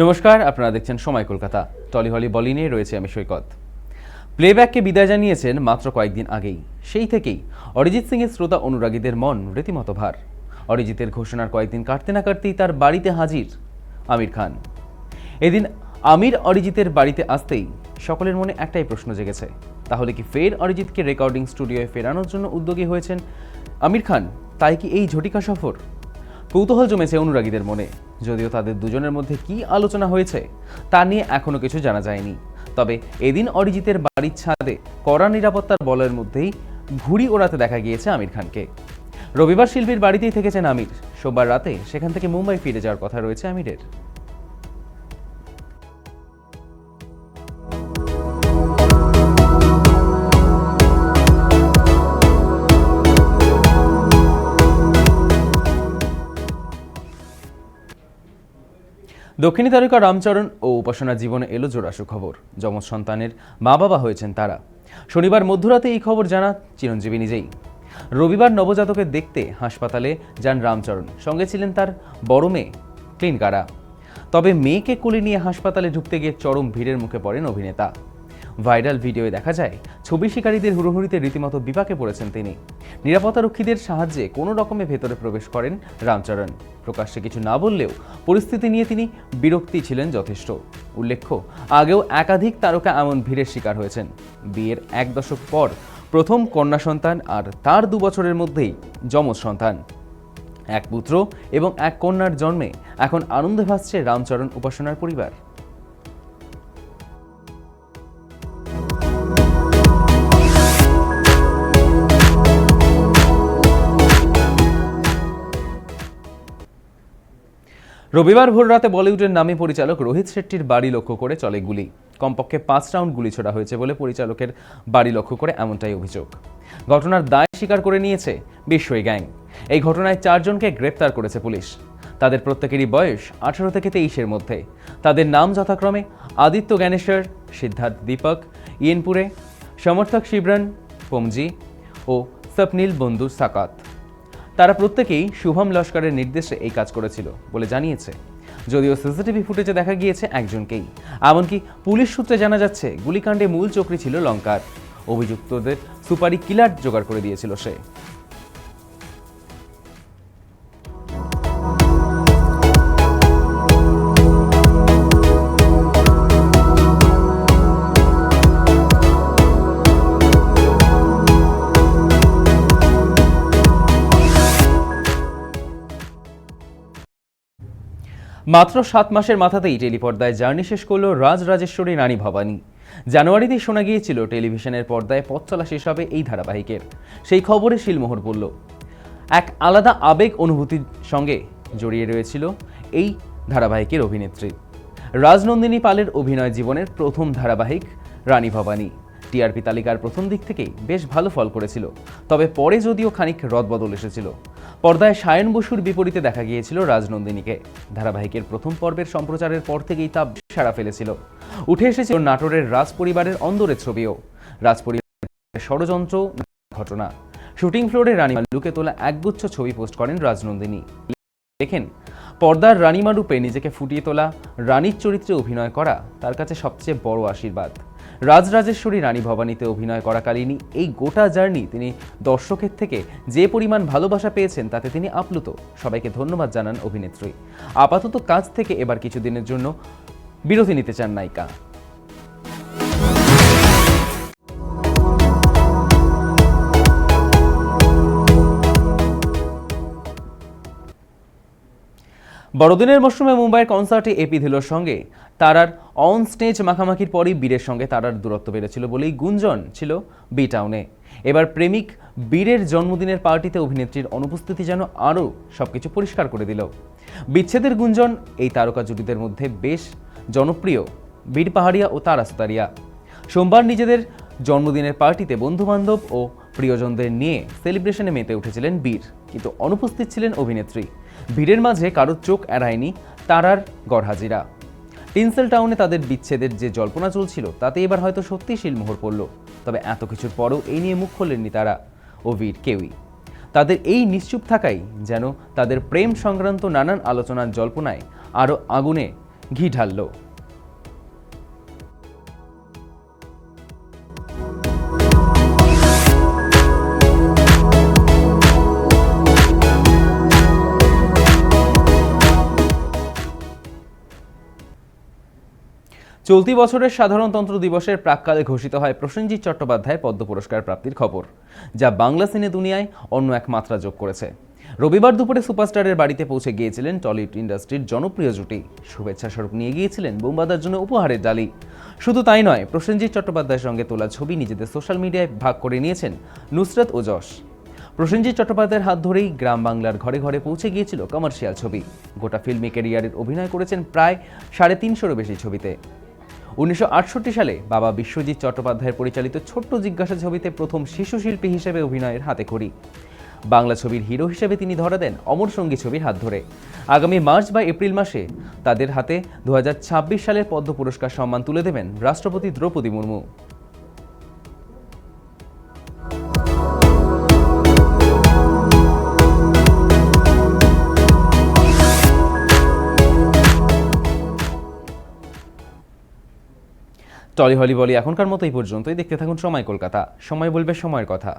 নমস্কার, আপনারা দেখছেন সময় কলকাতা। টলি হলি বলি নিয়ে রয়েছে আমি সৈকত। প্লেব্যাককে বিদায় জানিয়েছেন মাত্র কয়েকদিন আগেই। সেই থেকেই অরিজিৎ সিংয়ের শ্রোতা অনুরাগীদের মন রীতিমতো ভার। অরিজিতের ঘোষণার কয়েকদিন কাটতে না কাটতেই তার বাড়িতে হাজির আমির খান। এদিন আমির অরিজিতের বাড়িতে আসতেই সকলের মনে একটাই প্রশ্ন জেগেছে, তাহলে কি ফের অরিজিৎকে রেকর্ডিং স্টুডিওয়ে ফেরানোর জন্য উদ্যোগী হয়েছেন আমির খান? তাই কি এই ঝটিকা সফর? কৌতূহল জমেছে অনুরাগীদের মনে। যদিও তাদের দুজনের মধ্যে কি আলোচনা হয়েছে তা নিয়ে এখনো কিছু জানা যায়নি। তবে এদিন অরিজিতের বাড়ির ছাদে কড়া নিরাপত্তার বলয়ের মধ্যেই ঘুড়ি ওড়াতে দেখা গিয়েছে আমির খানকে। রবিবার শিল্পীর বাড়িতেই থেকেছেন আমির। সোমবার রাতে সেখান থেকে মুম্বাই ফিরে যাওয়ার কথা রয়েছে আমিরের। দক্ষিণী তারকা রামচরণ ও উপাসনার জীবনে এলো জোড়া সুখবর। যমজ সন্তানের মা বাবা হয়েছেন তারা। শনিবার মধ্যরাতে এই খবর জানা চিরঞ্জীবী নিজেই। রবিবার নবজাতকের দেখতে হাসপাতালে যান রামচরণ। সঙ্গে ছিলেন তার বড় মেয়ে ক্লিনকারা। তবে মেয়েকে কোলে নিয়ে হাসপাতালে ঢুকতে গিয়ে চরম ভিড়ের মুখে পড়েন অভিনেতা। ভাইরাল ভিডিওয়ে দেখা যায় ছবি শিকারীদের হুড়োহুড়িতে রীতিমতো বিপাকে পড়েছেন তিনি। নিরাপত্তারক্ষীদের সাহায্যে কোনো রকমে ভেতরে প্রবেশ করেন রামচরণ। প্রকাশ্যে কিছু না বললেও পরিস্থিতি নিয়ে তিনি বিরক্তি ছিলেন যথেষ্ট। উল্লেখ্য, আগেও একাধিক তারকা এমন ভিড়ের শিকার হয়েছেন। বিয়ের 1 দশক পর প্রথম কন্যা সন্তান, আর তার 2 বছরের মধ্যেই যমজ সন্তান। 1 পুত্র এবং 1 কন্যার জন্মে এখন আনন্দে ভাসছে রামচরণ উপাসনার পরিবার। রবিবার ভোররাতে বলিউডের নামী পরিচালক রোহিত শেট্টির বাড়ি লক্ষ্য করে চলে গুলি। কমপক্ষে 5 রাউন্ড গুলি ছোড়া হয়েছে বলে পরিচালকের বাড়ি লক্ষ্য করে এমনটাই অভিযোগ। ঘটনার দায় স্বীকার করে নিয়েছে বিশ্বই গ্যাং। এই ঘটনায় 4 জনকে গ্রেপ্তার করেছে পুলিশ। তাদের প্রত্যেকেরই বয়স 18 থেকে 23-এর মধ্যে। তাদের নাম যথাক্রমে আদিত্য জ্ঞানেশ্বর, সিদ্ধার্থ দীপক, ইয়েনপুরে, সমর্থক শিবরন পমজি ও স্বপ্নীল বন্ধু সাকাত। তারা প্রত্যেকেই শুভম লস্করের নির্দেশে এই কাজ করেছিল বলে জানিয়েছে। যদিও সিসিটিভি ফুটেজে দেখা গিয়েছে একজনকেই। এমনকি পুলিশ সূত্রে জানা যাচ্ছে গুলিকাণ্ডে মূল চক্রী ছিল লঙ্কার। অভিযুক্তদের সুপারি কিলার জোগাড় করে দিয়েছিল সে। মাত্র 7 মাসের মাথাতেই টেলিপর্দায় জার্নি শেষ করল রাজরাজেশ্বরী রানী ভবানী। জানুয়ারিতেই শোনা গিয়েছিল টেলিভিশনের পর্দায় পথ চলা শেষ হবে এই ধারাবাহিকের। সেই খবরে শিলমোহর পড়ল। এক আলাদা আবেগ অনুভূতির সঙ্গে জড়িয়ে রয়েছিল এই ধারাবাহিকের অভিনেত্রী। রাজনন্দিনী পালের অভিনয় জীবনের প্রথম ধারাবাহিক রানী ভবানী। টিআরপি তালিকার প্রথম দিক থেকেই বেশ ভালো ফল করেছিল। তবে পরে যদিও খানিক রদবদল এসেছিল। পর্দায় সায়ন বসুর বিপরীতে দেখা গিয়েছিল রাজনন্দিনীকে। ধারাবাহিকের প্রথম পর্বের সম্প্রচারের পর থেকেই তা সাড়া ফেলেছিল। উঠে এসেছিল নাটোরের রাজ পরিবারের অন্দরের ছবিও। রাজ পরিবারের ষড়যন্ত্র ঘটনা। শুটিং ফ্লোরে রানীমা লুকে তোলা একগুচ্ছ ছবি পোস্ট করেন রাজনন্দিনী। দেখেন, পর্দার রানীমা রূপে নিজেকে ফুটিয়ে তোলা, রানীর চরিত্রে অভিনয় করা তার কাছে সবচেয়ে বড় আশীর্বাদ। রাজরাজেশ্বরী রানী ভবানীতে অভিনয় করাকালীনই এই গোটা জার্নি তিনি দর্শকের থেকে যে পরিমাণ ভালোবাসা পেয়েছেন তাতে তিনি আপ্লুত। সবাইকে ধন্যবাদ জানান অভিনেত্রী। আপাতত কাজ থেকে এবার কিছুদিনের জন্য বিরতি নিতে চান নায়িকা। বড়দিনের মরশুমে মুম্বাইয়ের কনসার্টে এপি ধিলোর সঙ্গে তারার অন স্টেজ মাখামাখির পরই বীরের সঙ্গে তারার দূরত্ব বেড়েছিল বলেই গুঞ্জন ছিল বি টাউনে। এবার প্রেমিক বীরের জন্মদিনের পার্টিতে অভিনেত্রীর অনুপস্থিতি যেন আরও সবকিছু পরিষ্কার করে দিল। বিচ্ছেদের গুঞ্জন এই তারকা জুটিদের মধ্যে বেশ জনপ্রিয় বীর পাহাড়িয়া ও তারা সুতারিয়া। সোমবার নিজেদের জন্মদিনের পার্টিতে বন্ধুবান্ধব ও প্রিয়জনদের নিয়ে সেলিব্রেশনে মেতে উঠেছিলেন বীর, কিন্তু অনুপস্থিত ছিলেন অভিনেত্রী। ভিড়ের মাঝে কারোর চোখ এড়ায়নি তারার গড়হাজিরা। টিনসেল টাউনে তাদের বিচ্ছেদের যে জল্পনা চলছিল তাতে এবার হয়তো সত্যি শিলমোহর পড়ল। তবে এত কিছুর পরও এই নিয়ে মুখ খোলেননি তারা ও বীর কেউই। তাদের এই নিশ্চুপ থাকাই যেন তাদের প্রেম সংক্রান্ত নানান আলোচনার জল্পনায় আরও আগুনে ঘি ঢালল। চলতি বছরের সাধারণতন্ত্র দিবসের প্রাক্কালে ঘোষিত হয় প্রসেনজিৎ চট্টোপাধ্যায়ের পদ্ম পুরস্কার প্রাপ্তির খবর, যা বাংলা সিনে দুনিয়ায় অন্য এক মাত্রা যোগ করেছে। রবিবার দুপুরে সুপারস্টারের বাড়িতে পৌঁছে গিয়েছিলেন টলিউড ইন্ডাস্ট্রির জনপ্রিয় জুটি। শুভেচ্ছা স্বরূপ নিয়ে গিয়েছিলেন বোমবাদার জন্য উপহারের ডালি। শুধু তাই নয়, প্রসেনজিৎ চট্টোপাধ্যায়ের সঙ্গে তোলা ছবি নিজেদের সোশ্যাল মিডিয়ায় ভাগ করে নিয়েছেন নুসরাত ও যশ। প্রসেনজিৎ চট্টোপাধ্যায়ের হাত ধরেই গ্রাম বাংলার ঘরে ঘরে পৌঁছে গিয়েছিল কমার্শিয়াল ছবি। গোটা ফিল্মি ক্যারিয়ারের অভিনয় করেছেন প্রায় 350-এরও বেশি ছবিতে। 1968 সালে বাবা বিশ্বজিৎ চট্টোপাধ্যায়ের পরিচালিত ছোট্ট জিজ্ঞাসা ছবিতে প্রথম শিশু শিল্পী হিসেবে অভিনয়ের হাতেখড়ি। বাংলা ছবির হিরো হিসেবে তিনি ধরা দেন অমর সঙ্গী ছবির হাত ধরে। আগামী মার্চ বা এপ্রিল মাসে তাদের হাতে 2026 সালের পদ্ম পুরস্কার সম্মান তুলে দেবেন রাষ্ট্রপতি দ্রৌপদী মুর্মু। টলি হলি বলি এখনকার মতো এই পর্যন্তই। দেখতে থাকুন সময় কলকাতা। সময় বলবে সময়ের কথা।